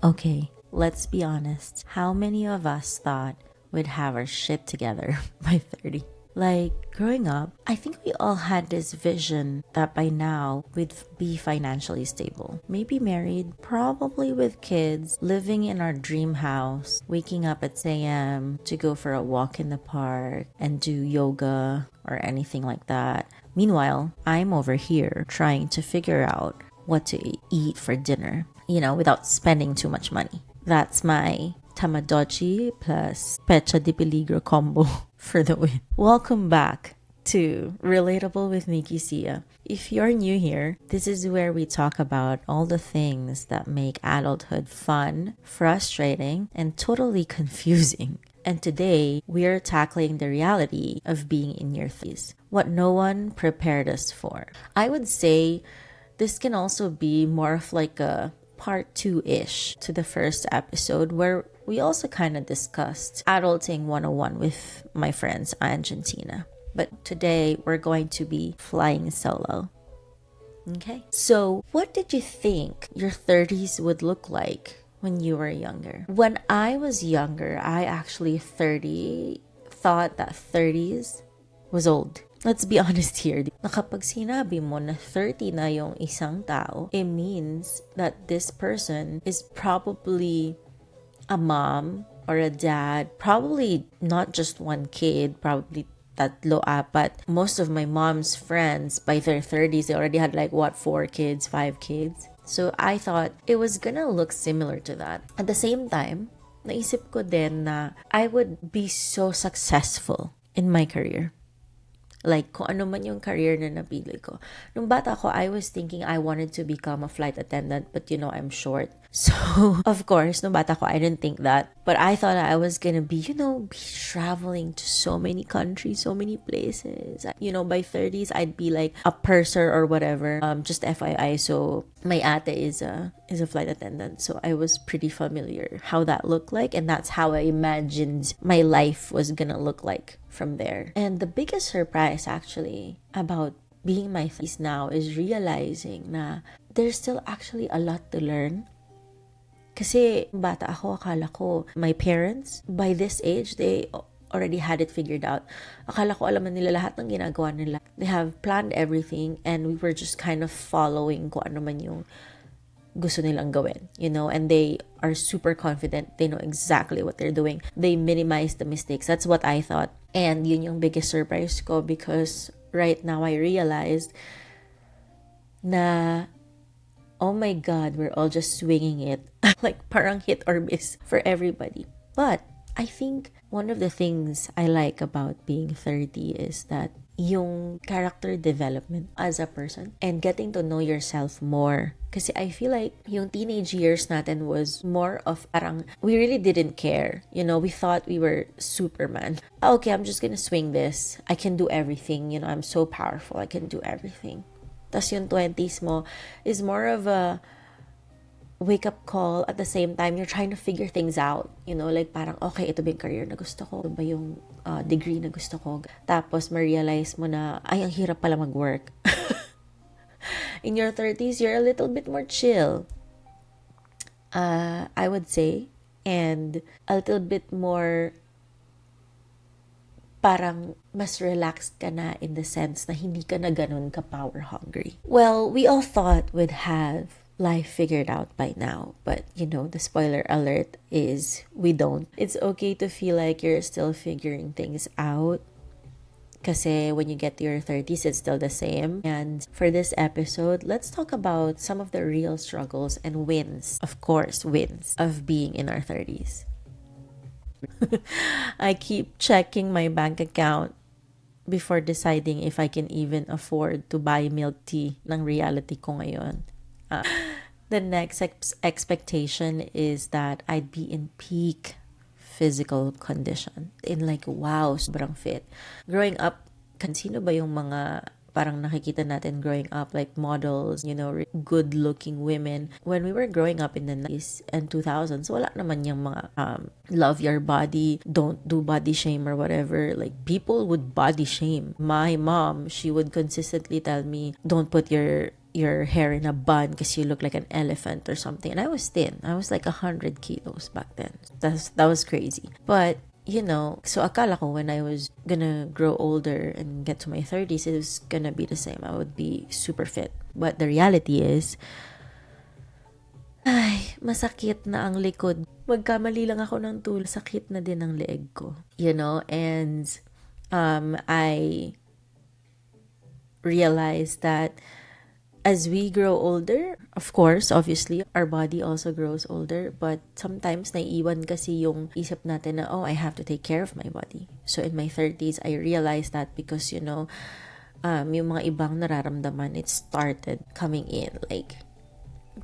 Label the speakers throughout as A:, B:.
A: Okay, let's be honest. How many of us thought we'd have our shit together by 30? Like, growing up, I think we all had this vision that by now we'd be financially stable. Maybe married, probably with kids, living in our dream house, waking up at 6 a.m. to go for a walk in the park and do yoga or anything like that. Meanwhile, I'm over here trying to figure out what to eat for dinner, without spending too much money. That's my Tamagotchi plus Pecha di Peligro combo for the win. Welcome back to Relatable with Nikki Sia. If you're new here, this is where we talk about all the things that make adulthood fun, frustrating, and totally confusing. And today, we're tackling the reality of being in your 30s, what no one prepared us for. I would say this can also be more of like a part 2-ish to the first episode, where we also kind of discussed adulting 101 with my friends Argentina. But today we're going to be flying solo. Okay. So what did you think your 30s would look like when you were younger? When I was younger, I actually thought that 30s was old. Let's be honest here. Na kapag sinabi mo na 30 na yung isang tao, it means that this person is probably a mom or a dad, probably not just one kid, probably tatlo, apat. Most of my mom's friends, by their 30s, they already had 4 kids, 5 kids. So I thought it was gonna look similar to that. At the same time, naisip ko din na I would be so successful in my career. Like, kung ano man yung career na napili ko. Nung bata ko, I was thinking I wanted to become a flight attendant, but I'm short. So, of course, nung bata ko, I didn't think that. But I thought I was gonna be traveling to so many countries, so many places. By 30s, I'd be like a purser or whatever. Just FYI, so my ate is a flight attendant. So I was pretty familiar how that looked like. And that's how I imagined my life was gonna look like from there. And the biggest surprise actually about being my 30s now is realizing na there's still actually a lot to learn. Kasi bata ako, akala ko my parents by this age, they already had it figured out. Akala ko alam na nila lahat ng ginagawa nila. They have planned everything and we were just kind of following kung ano man yung gusto nilang gawin, and they are super confident. They know exactly what they're doing. They minimize the mistakes. That's what I thought. And yun yung biggest surprise ko, because right now I realized na, oh my God, we're all just swinging it. Like parang hit or miss for everybody. But I think one of the things I like about being 30 is that yung character development as a person and getting to know yourself more. Kasi I feel like yung teenage years natin was more of parang we really didn't care. We thought we were Superman. Okay, I'm just gonna swing this. I can do everything. I'm so powerful. I can do everything. Tas yung 20s mo is more of a wake-up call. At the same time, you're trying to figure things out. Like parang, okay, ito ba yung career na gusto ko? Ito ba yung degree na gusto ko? Tapos, ma-realize mo na, ay, ang hirap pala mag-work. In your 30s, you're a little bit more chill. I would say. And a little bit more parang mas relaxed ka na in the sense na hindi ka na ganun ka power hungry. Well, we all thought we'd have life figured out by now, but the spoiler alert is we don't. It's okay to feel like you're still figuring things out, kasi when you get to your 30s, it's still the same. And for this episode, let's talk about some of the real struggles and wins, of course, wins of being in our 30s. I keep checking my bank account before deciding if I can even afford to buy milk tea ng reality ko ngayon. The next expectation is that I'd be in peak physical condition. In wow, sobrang fit. Growing up, sino ba yung mga parang nakikita natin growing up, like models, good-looking women. When we were growing up in the 90s and 2000s, wala naman yung mga love your body, don't do body shame or whatever. Like, people would body shame. My mom, she would consistently tell me, don't put your your hair in a bun because you look like an elephant or something. And I was thin. I was like 100 kilos back then. That was crazy. But, so akala ko when I was gonna grow older and get to my 30s, it was gonna be the same. I would be super fit. But the reality is, ay, masakit na ang likod. Magkamali lang ako ng tool, sakit na din ang leeg ko. And I realized that as we grow older, of course, obviously, our body also grows older. But sometimes, naiiwan kasi yung isip natin na, I have to take care of my body. So in my 30s, I realized that because, yung mga ibang nararamdaman, it started coming in. Like,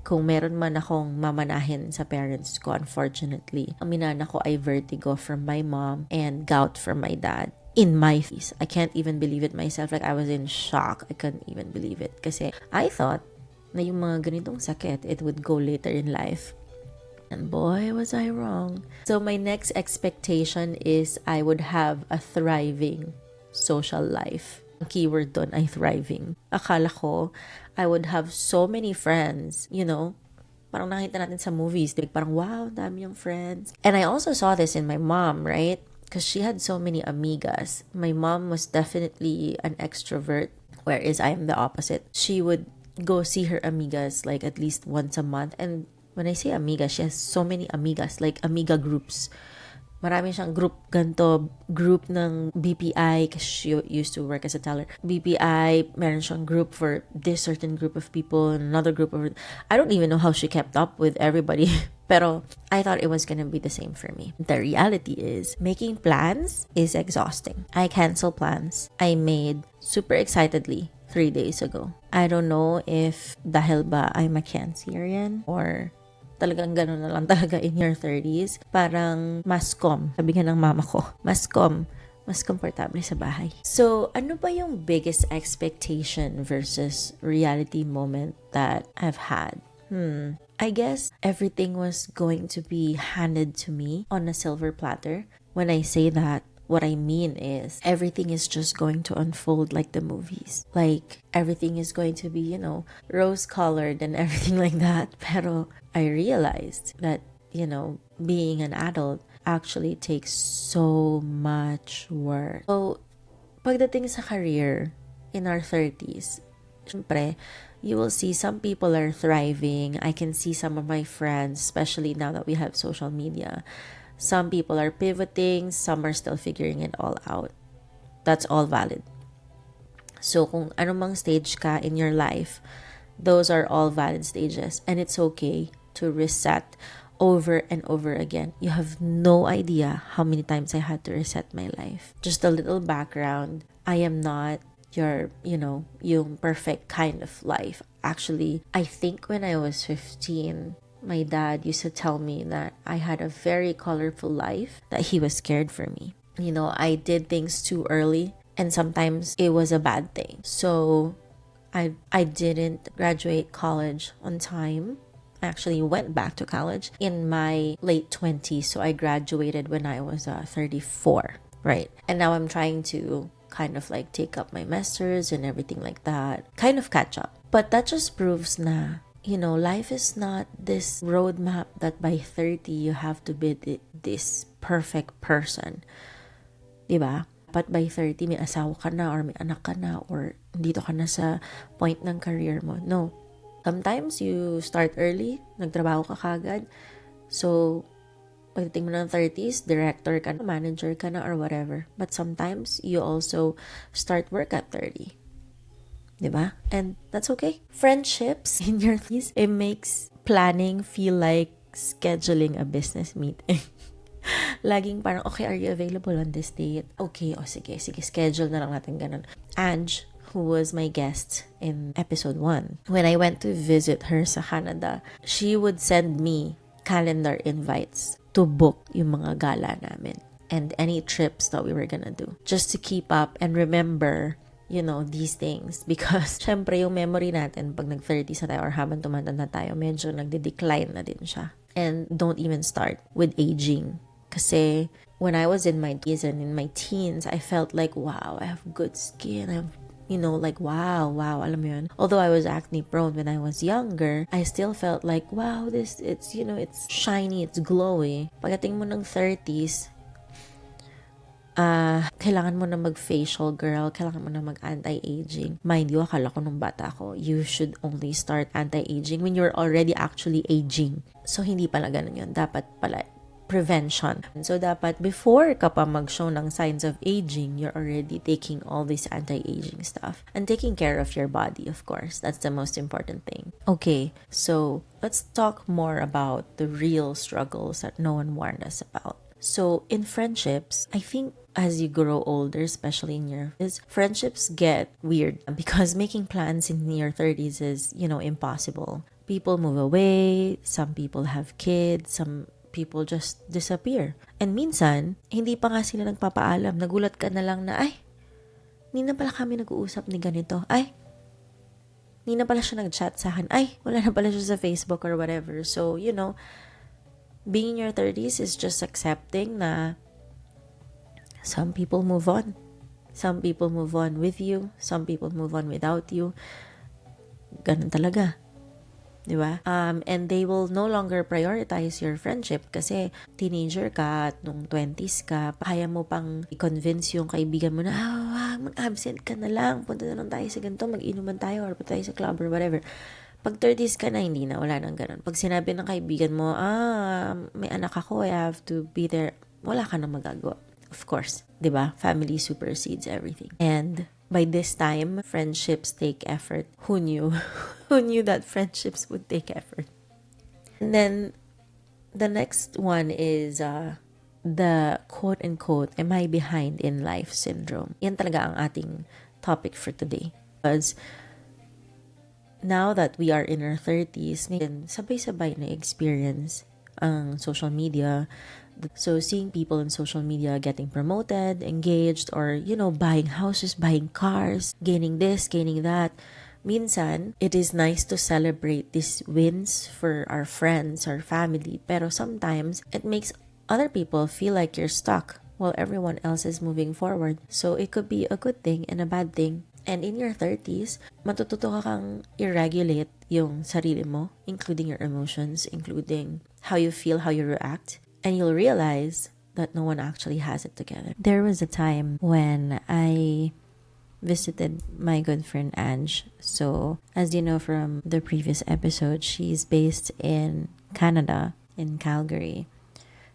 A: kung meron man akong mamanahin sa parents ko, unfortunately, ang minana ko ay vertigo from my mom and gout from my dad. In my face. I can't even believe it myself. Like, I was in shock. I couldn't even believe it. Kasi I thought na yung mga ganitong sakit, it would go later in life. And boy, was I wrong. So my next expectation is I would have a thriving social life. Ang keyword doon ay thriving. Akala ko, I would have so many friends, parang nakita natin sa movies. Like, parang, wow, dami yung friends. And I also saw this in my mom, right? Because she had so many amigas. My mom was definitely an extrovert, whereas I am the opposite. She would go see her amigas like at least once a month. And when I say amiga, she has so many amigas, like amiga groups. Marami siyang group ng BPI kasi she used to work as a teller. BPI, meron siyang group for this certain group of people, another group of... I don't even know how she kept up with everybody. Pero I thought it was gonna be the same for me. The reality is, making plans is exhausting. I cancel plans I made super excitedly 3 days ago. I don't know if dahil ba I'm a Cancerian or talagang gano'n na lang talaga in your 30s. Parang mas sabi nga ng mama ko, mas komportable sa bahay. So, ano ba yung biggest expectation versus reality moment that I've had? I guess everything was going to be handed to me on a silver platter. When I say that, what I mean is everything is just going to unfold like the movies. Like, everything is going to be, rose-colored and everything like that. Pero I realized that, being an adult actually takes so much work. So, pagdating sa career in our 30s, syempre, you will see some people are thriving. I can see some of my friends, especially now that we have social media. Some people are pivoting, some are still figuring it all out. That's all valid. So, kung anumang stage ka in your life, those are all valid stages. And it's okay to reset over and over again. You have no idea how many times I had to reset my life. Just a little background. I am not yung perfect kind of life. Actually, I think when I was 15, my dad used to tell me that I had a very colorful life, that he was scared for me. I did things too early, and sometimes it was a bad thing. So I didn't graduate college on time. I actually went back to college in my late 20s. So I graduated when I was 34, right? And now I'm trying to kind of like take up my masters and everything like that, kind of catch up. But that just proves na, life is not this roadmap that by 30 you have to be this perfect person. Diba? But by 30, may asawa ka na or may anak ka na or dito ka na sa point ng career mo. No. Sometimes you start early, nagtrabaho ka kagad. So, pagdating mo ng 30s, director ka na, manager ka na, or whatever. But sometimes, you also start work at 30. Diba? And that's okay. Friendships in your 30s, it makes planning feel like scheduling a business meeting. Laging parang, okay, are you available on this date? Okay, sige, schedule na lang natin ganun. Ange, who was my guest in episode 1, when I went to visit her sa Canada, she would send me calendar invites to book yung mga gala namin and any trips that we were gonna do, just to keep up and remember, these things. Because syempre yung memory natin pag nag-30s na tayo or habang tumanda tayo, medyo nagde-decline na din siya. And don't even start with aging. Kasi when I was in my teens and in my teens, I felt like, wow, I have good skin, I have like, wow, alam mo yun. Although I was acne prone when I was younger, I still felt like, wow, it's shiny, it's glowy. Pagdating mo ng 30s, kailangan mo na mag-facial, girl. Kailangan mo na mag-anti-aging. Mind you, akala ko nung bata ko, you should only start anti-aging when you're already actually aging. So, hindi pala ganun yun. Dapat pala prevention. So, dapat before ka pa mag-show ng signs of aging, you're already taking all this anti-aging stuff. And taking care of your body, of course. That's the most important thing. Okay, so let's talk more about the real struggles that no one warned us about. So, in friendships, I think as you grow older, especially in your 30s, friendships get weird because making plans in your 30s is, impossible. People move away, some people have kids, some people just disappear. And minsan, hindi pa nga sila nagpapaalam. Nagulat ka na lang na, ay, hindi na pala kami nag-uusap ni ganito. Ay, hindi na pala siya nag-chat sa akin. Ay, wala na pala siya sa Facebook or whatever. So, being in your 30s is just accepting na some people move on. Some people move on with you. Some people move on without you. Ganun talaga. Diba? And they will no longer prioritize your friendship kasi teenager ka at nung 20s ka, kaya mo pang i-convince yung kaibigan mo na, mag-absent ka na lang, punta na lang tayo sa ganito, mag-inuman tayo or punta tayo sa club or whatever. Pag 30s ka na, hindi na, wala nang ganun. Pag sinabi ng kaibigan mo, may anak ako, I have to be there, wala ka nang magagawa. Of course, diba? Family supersedes everything. And by this time, friendships take effort. Who knew? Who knew that friendships would take effort? And then, the next one is the quote-unquote, am I behind in life syndrome? Yan talaga ang ating topic for today. Because now that we are in our 30s, sabay-sabay na experience ang social media. So seeing people in social media getting promoted, engaged, or, buying houses, buying cars, gaining this, gaining that. Minsan, it is nice to celebrate these wins for our friends, our family. Pero sometimes, it makes other people feel like you're stuck while everyone else is moving forward. So it could be a good thing and a bad thing. And in your 30s, matututo ka kang i-regulate yung sarili mo, including your emotions, including how you feel, how you react. And you'll realize that no one actually has it together. There was a time when I visited my good friend Ange. So, as you know from the previous episode, she's based in Canada, in Calgary.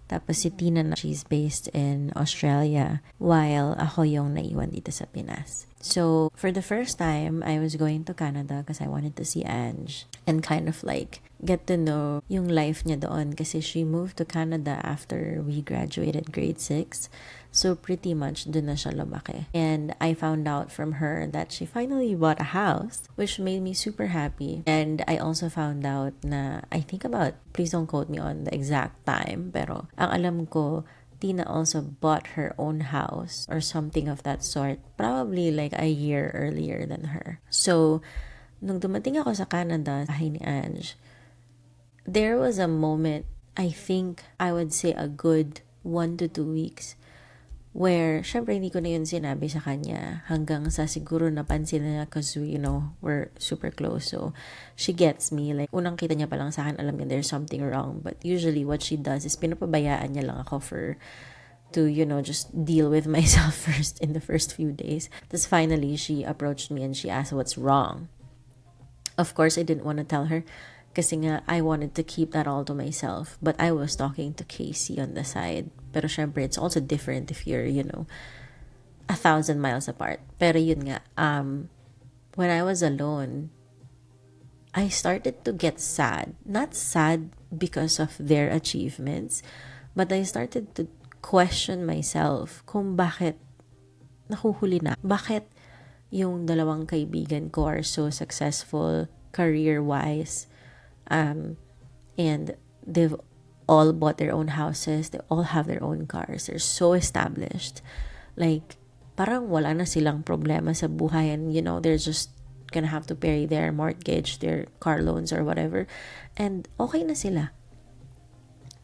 A: Tapos si Tina na, she's based in Australia, while ako yung naiwan dito sa Pinas. So, for the first time, I was going to Canada because I wanted to see Ange and kind of like get to know yung life niya doon kasi she moved to Canada after we graduated grade 6. So, pretty much doon na siya lumaki. And I found out from her that she finally bought a house, which made me super happy. And I also found out na, I think about, please don't quote me on the exact time, pero ang alam ko, Tina also bought her own house or something of that sort, probably like a year earlier than her. So, nung dumating ako sa Canada, bahay ni Ange, there was a moment, I think I would say a good 1 to 2 weeks, where, syempre, hindi ko na yun sinabi sa kanya hanggang sa siguro napansin na because, we're super close. So, she gets me. Like, unang kita niya pa lang sa akin, alam niya there's something wrong. But usually, what she does is pinapabayaan niya lang ako to just deal with myself first in the first few days. Tapos finally, she approached me and she asked what's wrong. Of course, I didn't want to tell her kasi nga, I wanted to keep that all to myself. But I was talking to Casey on the side. Pero syempre, it's also different if you're, 1,000 miles apart. Pero yun nga, when I was alone, I started to get sad. Not sad because of their achievements, but I started to question myself kung bakit nahuhuli na. Bakit yung dalawang kaibigan ko are so successful career-wise, and they've all bought their own houses, they all have their own cars, they're so established. Like, parang wala na silang problema sa buhay and, they're just gonna have to pay their mortgage, their car loans or whatever. And okay na sila.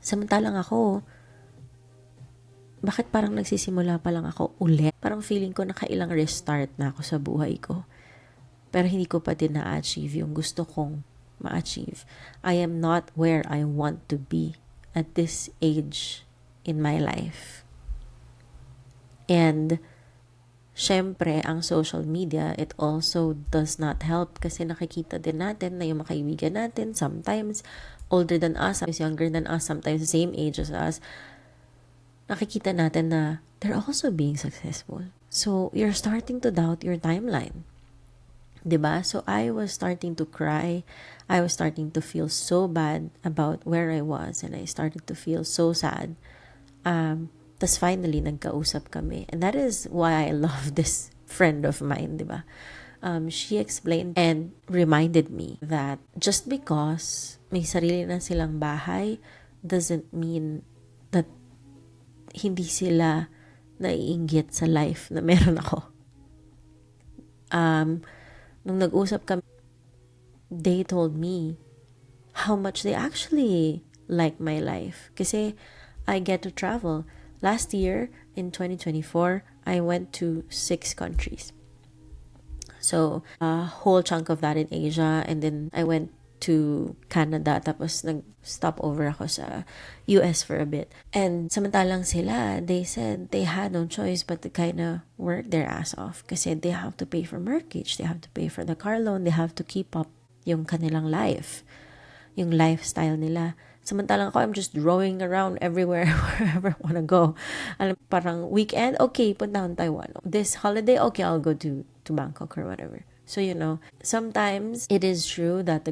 A: Samantalang ako, bakit parang nagsisimula pa lang ako ulit? Parang feeling ko nakailang restart na ako sa buhay ko. Pero hindi ko pa din na-achieve yung gusto kong ma-achieve. I am not where I want to be at this age in my life. And syempre, ang social media, it also does not help kasi nakikita din natin na yung mga kaibigan natin, sometimes older than us, sometimes younger than us, sometimes the same age as us, nakikita natin na they're also being successful. So, you're starting to doubt your timeline. Diba? So, I was starting to cry. I was starting to feel so bad about where I was. And I started to feel so sad. Tas finally, nagkausap kami. And that is why I love this friend of mine, diba? She explained and reminded me that just because may sarili na silang bahay doesn't mean that hindi sila naiinggit sa life na meron ako. Nung nag-usap kami, they told me how much they actually like my life. Kasi I get to travel. Last year, in 2024, I went to 6 countries. So, a whole chunk of that in Asia. And then I went to Canada. Tapos nag-stop over ako sa US for a bit. And samantalang sila, they said they had no choice but to kind of work their ass off. Kasi they have to pay for mortgage. They have to pay for the car loan. They have to keep up yung kanilang life. Yung lifestyle nila. Samantalang ako, I'm just roaming around everywhere, wherever I want to go. Alam, parang weekend, okay, punta akong Taiwan. This holiday, okay, I'll go to Bangkok or whatever. So, sometimes it is true that the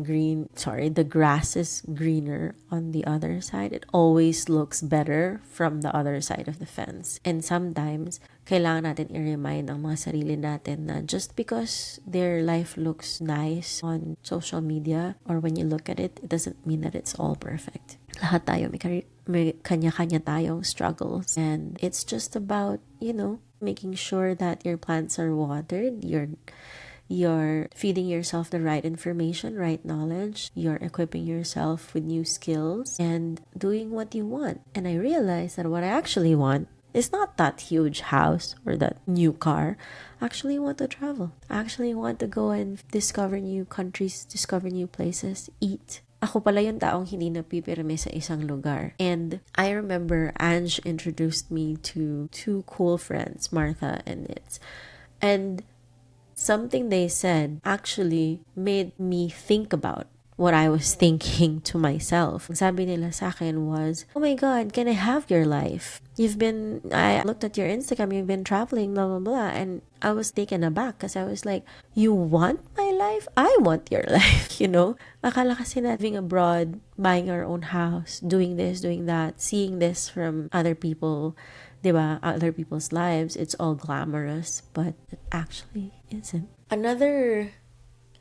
A: grass is greener on the other side. It always looks better from the other side of the fence. And sometimes, kailangan natin i-remind ang mga sarili natin na just because their life looks nice on social media or when you look at it, it doesn't mean that it's all perfect. Lahat tayo may kanya-kanya tayong struggles. And it's just about, making sure that your plants are watered, you're feeding yourself the right information, right knowledge, you're equipping yourself with new skills, and doing what you want. And I realized that what I actually want is not that huge house or that new car. I actually want to travel. I actually want to go and discover new countries, discover new places, eat. Ako pala yung taong hindi napipirme sa isang lugar. And I remember Ange introduced me to 2 cool friends, Martha and Nitz. And something they said actually made me think about what I was thinking to myself. Sabi nila sa akin was, oh my God, can I have your life? I looked at your Instagram, you've been traveling, blah, blah, blah. And I was taken aback because I was like, you want my life? I want your life, Akala kasi na living abroad, buying our own house, doing this, doing that, seeing this from other people, diba? Other people's lives, it's all glamorous, but it actually isn't. Another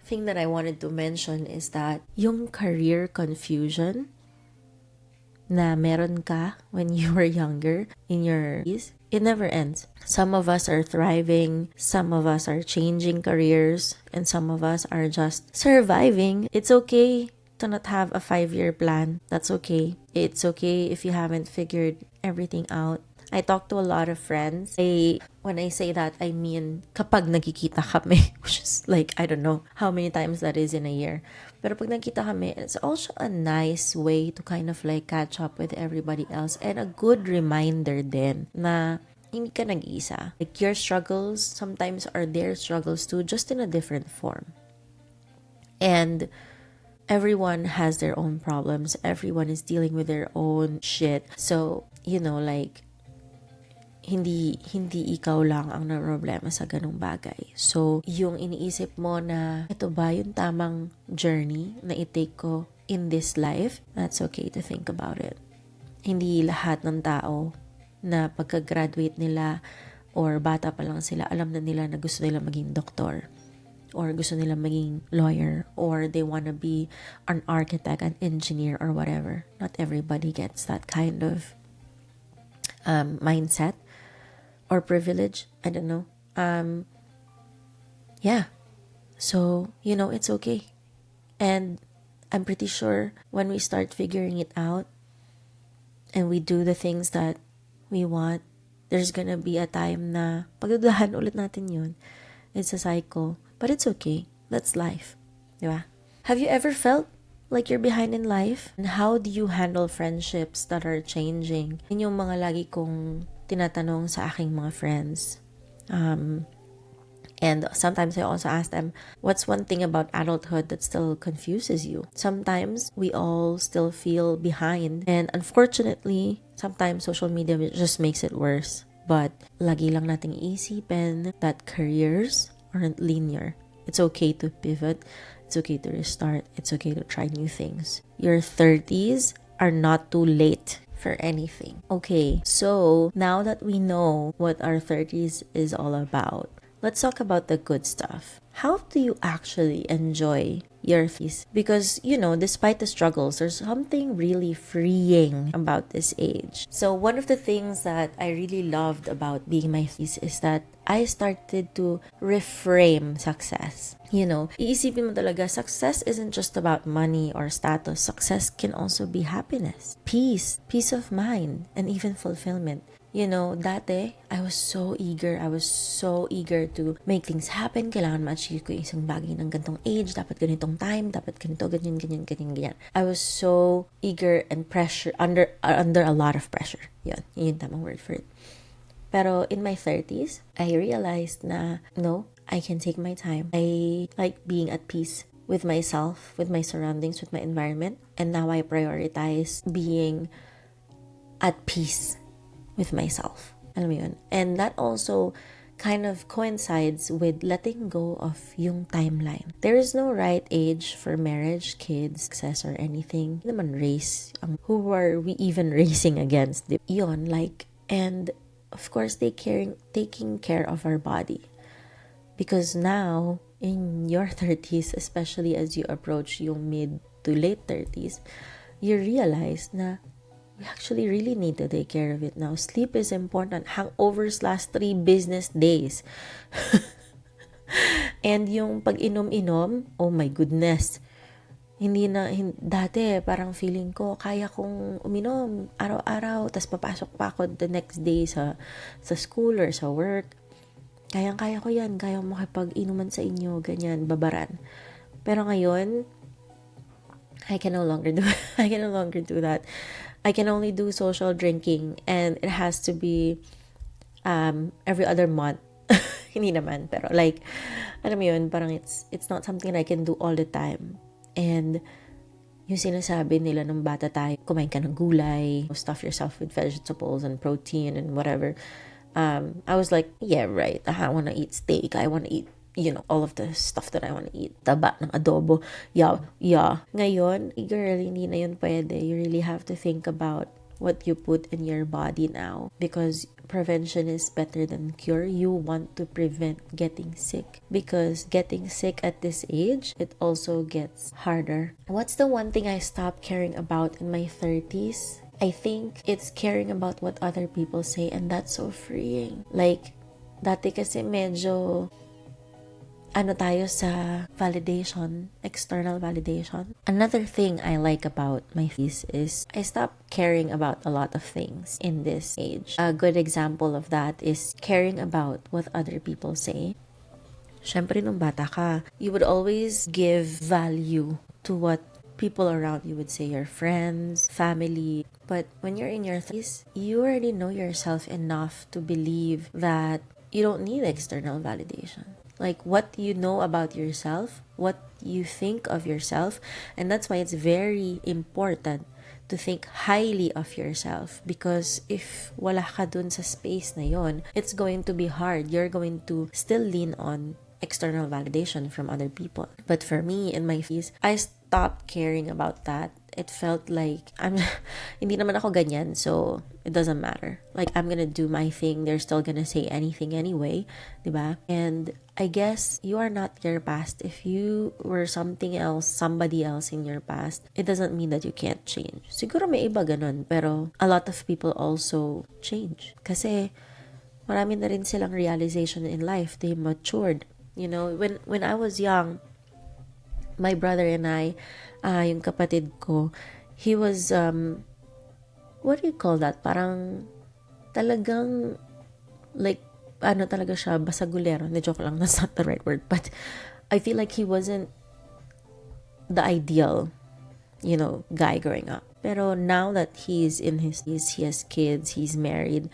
A: thing that I wanted to mention is that yung career confusion na meron ka when you were younger in your 20s, it never ends. Some of us are thriving, some of us are changing careers, and some of us are just surviving. It's okay to not have a 5-year plan. That's okay. It's okay if you haven't figured everything out. I talk to a lot of friends. When I say that, I mean kapag nagkikita kami, which is like, I don't know how many times that is in a year. Pero pag nagkita kami, it's also a nice way to kind of like catch up with everybody else and a good reminder din na hindi ka nag-isa. Like your struggles sometimes are their struggles too, just in a different form. And everyone has their own problems. Everyone is dealing with their own shit. So, hindi ikaw lang ang problema sa ganung bagay. So, yung iniisip mo na ito ba yung tamang journey na i-take ko in this life, that's okay to think about it. Hindi lahat ng tao na pagka-graduate nila or bata pa lang sila, alam na nila na gusto nila maging doktor or gusto nila maging lawyer or they wanna be an architect, an engineer or whatever. Not everybody gets that kind of mindset or privilege. I don't know. Yeah. So, it's okay. And I'm pretty sure when we start figuring it out and we do the things that we want, There's gonna be a time na pagdudahan ulit natin yun. It's a cycle. But it's okay. That's life. Diba? Have you ever felt like you're behind in life? And how do you handle friendships that are changing? Yun yung mga lagi kong tinatanong sa aking mga friends. And sometimes I also ask them, what's one thing about adulthood that still confuses you? Sometimes we all still feel behind. And unfortunately, sometimes social media just makes it worse. But lagi lang nating isipin that careers aren't linear. It's okay to pivot. It's okay to restart. It's okay to try new things. Your 30s are not too late for anything. Okay, so now that we know what our 30s is all about, let's talk about the good stuff. How do you actually enjoy your 30s? Because, despite the struggles, there's something really freeing about this age. So one of the things that I really loved about being my 30s is that I started to reframe success. Iisipin mo talaga, success isn't just about money or status. Success can also be happiness, peace of mind, and even fulfillment. Dati, I was so eager to make things happen. Kailangan ma-achieve ko yung isang bagay ng ganitong age. Dapat ganitong time. Dapat ganito, ganyan. I was so eager and pressure, under a lot of pressure. Yun yung tamang word for it. Pero in my 30s, I realized na, no, I can take my time. I like being at peace with myself, with my surroundings, with my environment. And now I prioritize being at peace with myself. Alam mo yun? And that also kind of coincides with letting go of yung timeline. There is no right age for marriage, kids, success, or anything. Hindi naman race. Who are we even racing against? Yun, and of course, taking care of our body. Because now, in your 30s, especially as you approach yung mid to late 30s, you realize na we actually really need to take care of it now. Sleep is important. Hangovers last 3 business days. And yung pag-inom-inom, oh my goodness. Dati parang feeling ko, kaya kong uminom araw-araw, tas papasok pa ako the next day sa school or sa work. Kaya ko yan, kaya makipag-inuman sa inyo, ganyan, babaran. Pero ngayon, I can no longer do that. I can only do social drinking, and it has to be every other month. Hindi naman, pero alam mo yun, parang it's not something I can do all the time. And yung sinasabi nila nung bata tayo, kumain ka ng gulay, stuff yourself with vegetables and protein and whatever. I was like, yeah, right. I want to eat steak. I want to eat, all of the stuff that I want to eat. Taba ng adobo. Yeah. Ngayon, girl, hindi na yun pwede. You really have to think about what you put in your body now, because prevention is better than cure. You want to prevent getting sick, because getting sick at this age, it also gets harder. What's the one thing I stopped caring about in my 30s? I think it's caring about what other people say, and that's so freeing. Dati kasi medyo tayo sa validation, external validation. Another thing I like about my 30s is I stopped caring about a lot of things in this age. A good example of that is caring about what other people say. Syempre, nung bata ka, you would always give value to what people around you would say, your friends, family. But when you're in your 30s, you already know yourself enough to believe that you don't need external validation. What you know about yourself, what you think of yourself, and that's why it's very important to think highly of yourself, because if wala ka dun sa space na yon, it's going to be hard. You're going to still lean on external validation from other people. But for me, in my 30s, I stopped caring about that. It felt like hindi naman ako ganyan, so it doesn't matter. I'm gonna do my thing. They're still gonna say anything anyway, diba? And I guess you are not your past. If you were something else, somebody else in your past, it doesn't mean that you can't change. Siguro may iba ganun, pero a lot of people also change. Kasi marami na rin silang realization in life. They matured. When I was young, my brother and I, yung kapatid ko, he was, what do you call that? Parang talagang Like, ano talaga siya, basagulero. Na joke lang, that's not the right word. But I feel like he wasn't the ideal, guy growing up. Pero now that he's in he has kids, he's married,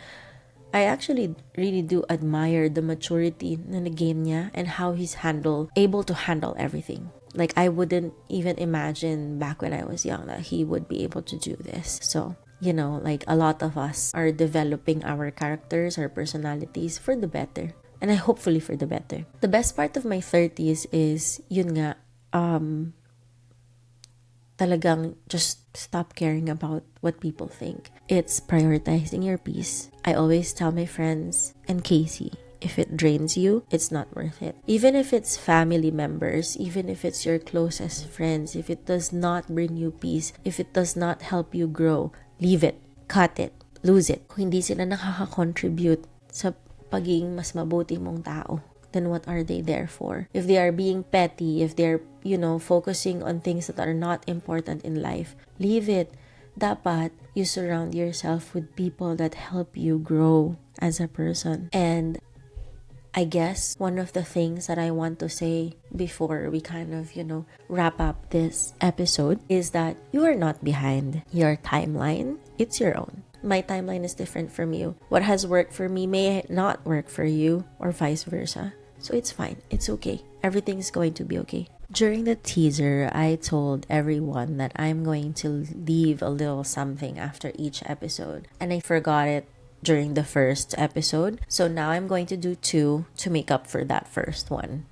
A: I actually really do admire the maturity na nagain niya and how he's able to handle everything. Like, I wouldn't even imagine back when I was young that he would be able to do this. So, like a lot of us are developing our characters, our personalities for the better. And hopefully for the better. The best part of my 30s is, yun nga, talagang just stop caring about what people think. It's prioritizing your peace. I always tell my friends and Casey, if it drains you, it's not worth it. Even if it's family members, even if it's your closest friends, if it does not bring you peace, if it does not help you grow, leave it, cut it, lose it. Kung hindi sila nakaka-contribute sa pagiging mas mabuti mong tao, then what are they there for? If they are being petty, if they're, focusing on things that are not important in life, leave it. Dapat you surround yourself with people that help you grow as a person. And I guess one of the things that I want to say before we kind of, wrap up this episode is that you are not behind your timeline. It's your own. My timeline is different from you. What has worked for me may not work for you, or vice versa. So it's fine. It's okay. Everything's going to be okay. During the teaser, I told everyone that I'm going to leave a little something after each episode. And I forgot it during the first episode. So now I'm going to do 2 to make up for that first one.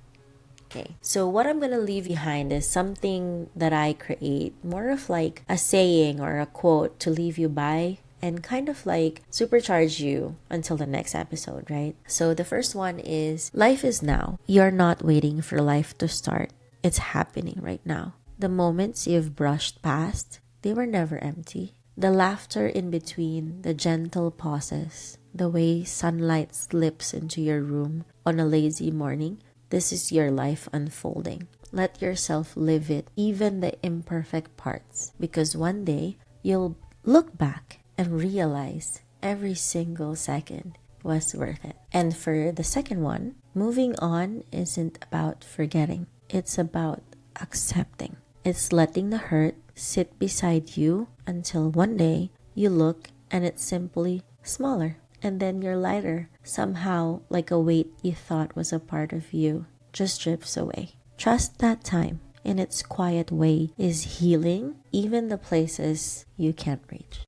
A: Okay, so what I'm going to leave behind is something that I create, more of like a saying or a quote to leave you by and kind of like supercharge you until the next episode, right? So the first one is, life is now. You're not waiting for life to start. It's happening right now. The moments you've brushed past, they were never empty. The laughter in between, the gentle pauses, the way sunlight slips into your room on a lazy morning, this is your life unfolding. Let yourself live it, even the imperfect parts, because one day you'll look back and realize every single second was worth it. And for the second one, moving on isn't about forgetting. It's about accepting. It's letting the hurt sit beside you until one day you look and it's simply smaller. And then you're lighter. Somehow, like a weight you thought was a part of you just drifts away. Trust that time in its quiet way is healing even the places you can't reach.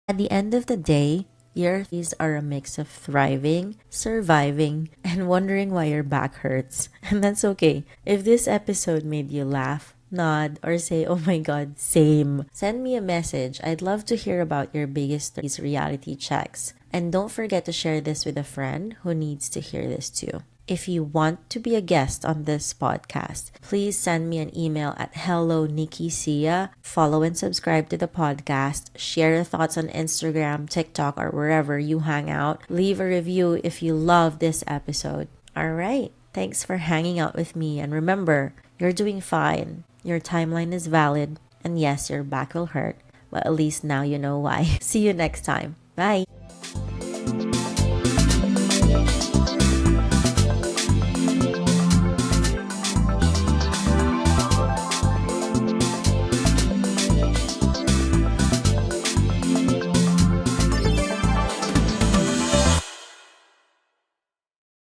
A: At the end of the day, your days are a mix of thriving, surviving, and wondering why your back hurts. And that's okay. If this episode made you laugh, nod, or say, oh my god, same, send me a message. I'd love to hear about your biggest reality checks. And don't forget to share this with a friend who needs to hear this too. If you want to be a guest on this podcast, please send me an email at hello@nikkicia. Follow and subscribe to the podcast. Share your thoughts on Instagram, TikTok, or wherever you hang out. Leave a review if you love this episode. All right. Thanks for hanging out with me. And remember, you're doing fine. Your timeline is valid. And yes, your back will hurt. But at least now you know why. See you next time. Bye.